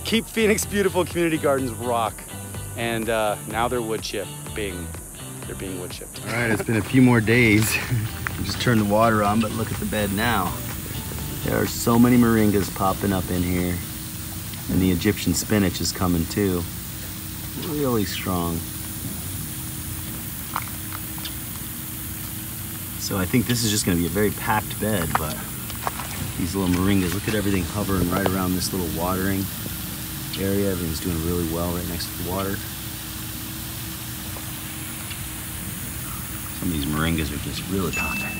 Keep Phoenix beautiful. Community gardens rock. And now they're wood chipped. Bing. They're being wood chipped. All right, it's been a few more days. Just turned the water on, but look at the bed now. There are so many moringas popping up in here. And the Egyptian spinach is coming too. Really strong. So I think this is just gonna be a very packed bed, but these little moringas, look at everything hovering right around this little watering area. Everything's doing really well right next to the water. Some of these moringas are just really popping.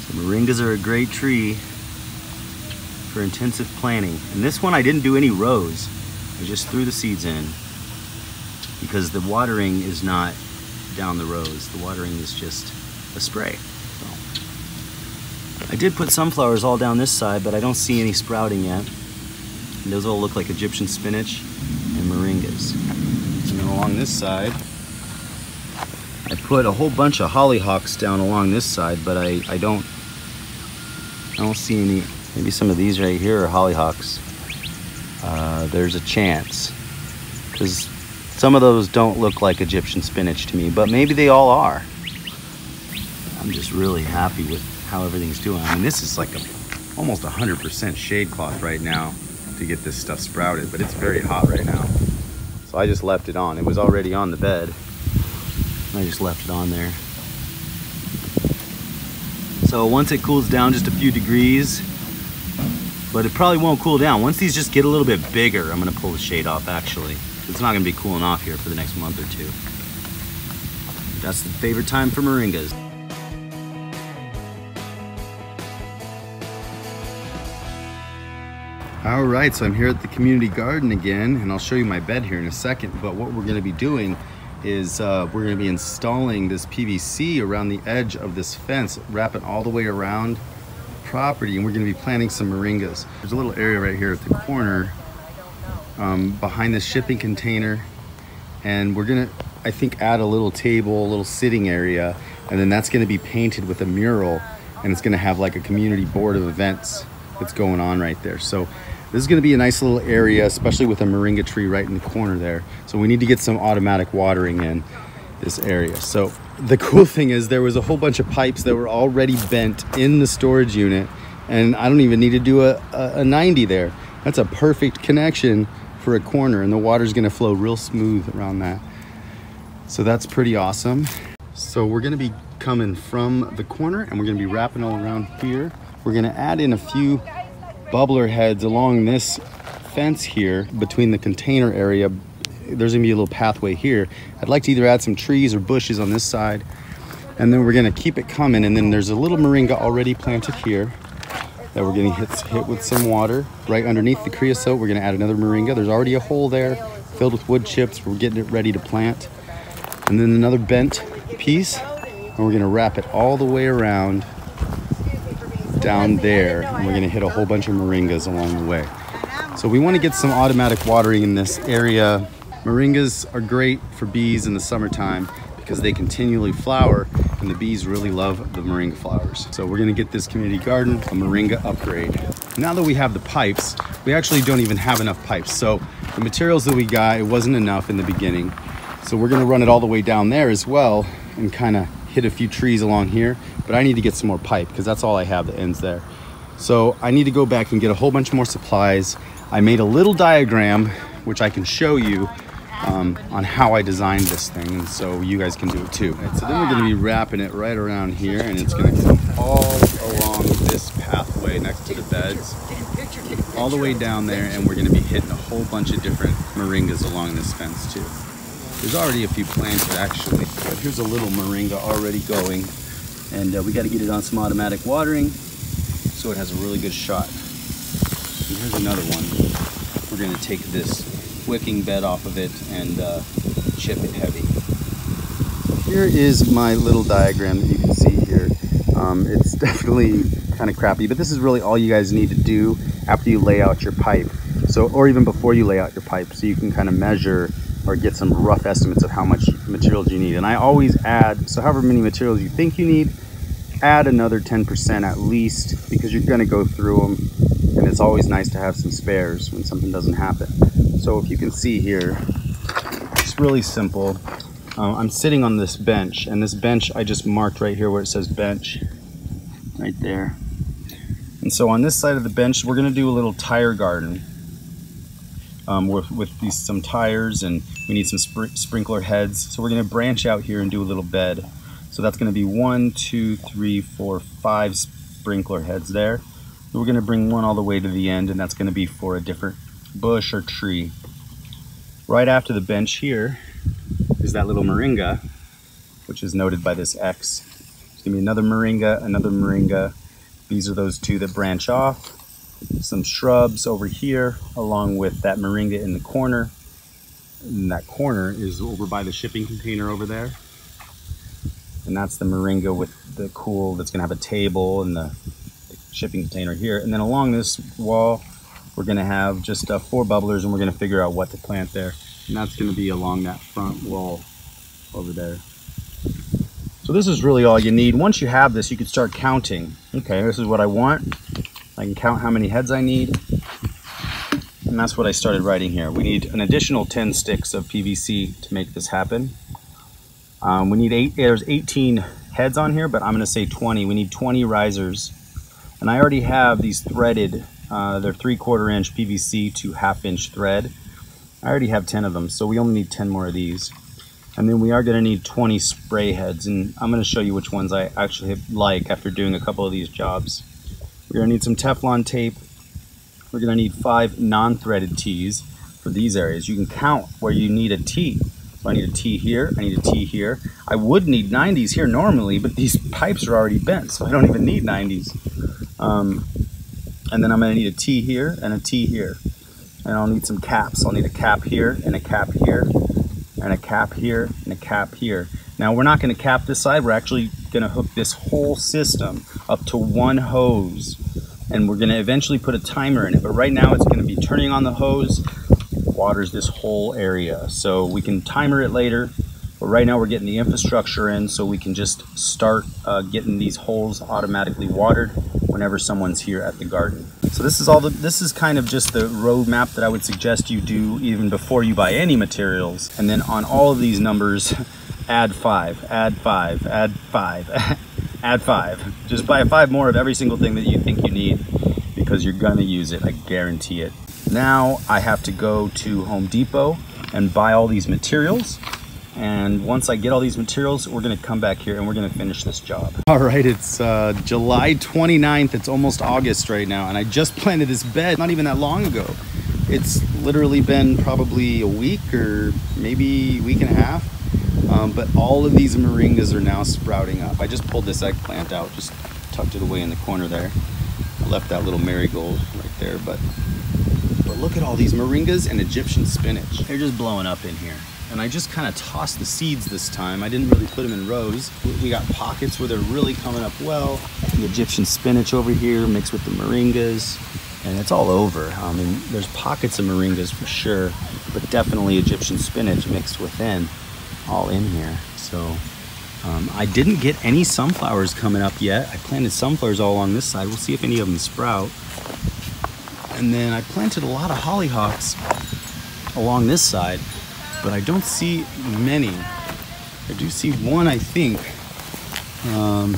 So moringas are a great tree for intensive planting. And this one I didn't do any rows. I just threw the seeds in because the watering is not down the rows. The watering is just a spray. So I did put sunflowers all down this side, but I don't see any sprouting yet. And those all look like Egyptian spinach and moringas. And then along this side, I put a whole bunch of hollyhocks down along this side, but I don't see any. Maybe some of these right here are hollyhocks. There's a chance, because some of those don't look like Egyptian spinach to me, but maybe they all are. I'm just really happy with how everything's doing. I mean, this is like almost 100% shade cloth right now to get this stuff sprouted, but it's very hot right now. So I just left it on. It was already on the bed. I just left it on there. So once it cools down just a few degrees, but it probably won't cool down. Once these just get a little bit bigger, I'm gonna pull the shade off actually. It's not gonna be cooling off here for the next month or two. That's the favorite time for moringas. All right, so I'm here at the community garden again, and I'll show you my bed here in a second, but what we're gonna be doing is we're gonna be installing this PVC around the edge of this fence, wrap it all the way around property, and we're going to be planting some moringas. There's a little area right here at the corner behind this shipping container, and we're going to, I think, add a little table, a little sitting area, and then that's going to be painted with a mural, and it's going to have like a community board of events that's going on right there. So this is going to be a nice little area, especially with a moringa tree right in the corner there. So we need to get some automatic watering in this area. So the cool thing is there was a whole bunch of pipes that were already bent in the storage unit, and I don't even need to do a 90 there. That's a perfect connection for a corner, and the water's gonna flow real smooth around that. So that's pretty awesome. So we're gonna be coming from the corner, and we're gonna be wrapping all around here. We're gonna add in a few bubbler heads along this fence here between the container area. There's gonna be a little pathway here. I'd like to either add some trees or bushes on this side, and then we're gonna keep it coming. And then there's a little moringa already planted here that we're gonna hit with some water. Right underneath the creosote, we're gonna add another moringa. There's already a hole there filled with wood chips. We're getting it ready to plant. And then another bent piece, and we're gonna wrap it all the way around down there. And we're gonna hit a whole bunch of moringas along the way. So we wanna get some automatic watering in this area. Moringas are great for bees in the summertime because they continually flower, and the bees really love the moringa flowers. So we're gonna get this community garden a moringa upgrade. Now that we have the pipes, we actually don't even have enough pipes. So the materials that we got, it wasn't enough in the beginning. So we're gonna run it all the way down there as well and kind of hit a few trees along here, but I need to get some more pipe because that's all I have that ends there. So I need to go back and get a whole bunch more supplies. I made a little diagram, which I can show you on how I designed this thing, and so you guys can do it too. Right, so then we're going to be wrapping it right around here, and it's going to come all along this pathway next to the beds, all the way down there, and we're going to be hitting a whole bunch of different moringas along this fence too. There's already a few planted actually, but here's a little moringa already going, and we got to get it on some automatic watering so it has a really good shot. And here's another one. We're going to take this wicking bed off of it and chip it heavy. Here is my little diagram that you can see here. It's definitely kind of crappy, but this is really all you guys need to do after you lay out your pipe. So, or even before you lay out your pipe, so you can kind of measure or get some rough estimates of how much materials you need. And I always add, so however many materials you think you need, add another 10% at least, because you're going to go through them, and it's always nice to have some spares when something doesn't happen. So if you can see here, it's really simple. I'm sitting on this bench, and this bench I just marked right here where it says bench, right there. And so on this side of the bench, we're going to do a little tire garden with some tires, and we need some sprinkler heads. So we're going to branch out here and do a little bed. So that's going to be 1, 2, 3, 4, 5 sprinkler heads there. We're going to bring one all the way to the end, and that's going to be for a different bush or tree. Right after the bench here is that little moringa, which is noted by this X. There's going to be another moringa, another moringa. These are those two that branch off. Some shrubs over here, along with that moringa in the corner. And that corner is over by the shipping container over there. And that's the moringa with the cool, that's going to have a table and the shipping container here. And then along this wall, we're going to have just 4 bubblers, and we're going to figure out what to plant there. And that's going to be along that front wall over there. So this is really all you need. Once you have this, you can start counting. Okay, this is what I want. I can count how many heads I need. And that's what I started writing here. We need an additional 10 sticks of PVC to make this happen. We need there's 18 heads on here, but I'm gonna say 20. We need 20 risers. And I already have these threaded, they're 3/4 inch PVC to 1/2 inch thread. I already have 10 of them, so we only need 10 more of these. And then we are gonna need 20 spray heads, and I'm gonna show you which ones I actually like after doing a couple of these jobs. We're gonna need some Teflon tape. We're gonna need 5 non-threaded tees for these areas. You can count where you need a tee. So I need a tee here, I need a tee here. I would need 90s here normally, but these pipes are already bent, so I don't even need 90s. And then I'm gonna need a tee here and a tee here. And I'll need some caps. I'll need a cap here and a cap here and a cap here and a cap here. Now we're not gonna cap this side, we're actually gonna hook this whole system up to one hose, and we're gonna eventually put a timer in it, but right now it's gonna be turning on the hose, waters this whole area. So we can timer it later, but right now we're getting the infrastructure in so we can just start getting these holes automatically watered whenever someone's here at the garden. So this is kind of just the roadmap that I would suggest you do even before you buy any materials. And then on all of these numbers, add 5, add 5, add 5, add 5. Just buy 5 more of every single thing that you think you need, because you're gonna use it, I guarantee it. Now I have to go to Home Depot and buy all these materials. And once I get all these materials, we're gonna come back here and we're gonna finish this job. All right, it's July 29th. It's almost August right now. And I just planted this bed not even that long ago. It's literally been probably a week or maybe a week and a half. But all of these moringas are now sprouting up. I just pulled this eggplant out, just tucked it away in the corner there. I left that little marigold right there, but look at all these moringas and Egyptian spinach. They're just blowing up in here. And I just kind of tossed the seeds this time. I didn't really put them in rows. We got pockets where they're really coming up well. The Egyptian spinach over here mixed with the moringas, and it's all over. I mean, there's pockets of moringas for sure, but definitely Egyptian spinach mixed within, all in here. So I didn't get any sunflowers coming up yet. I planted sunflowers all along this side. We'll see if any of them sprout. And then I planted a lot of hollyhocks along this side, but I don't see many. I do see one, I think. I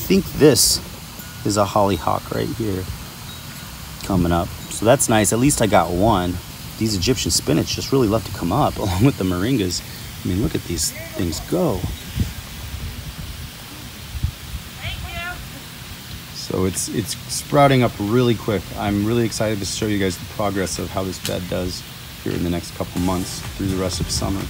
think this is a hollyhock right here coming up. So that's nice. At least I got one. These Egyptian spinach just really love to come up along with the moringas. I mean, look at these things go. So it's sprouting up really quick. I'm really excited to show you guys the progress of how this bed does here in the next couple months through the rest of summer.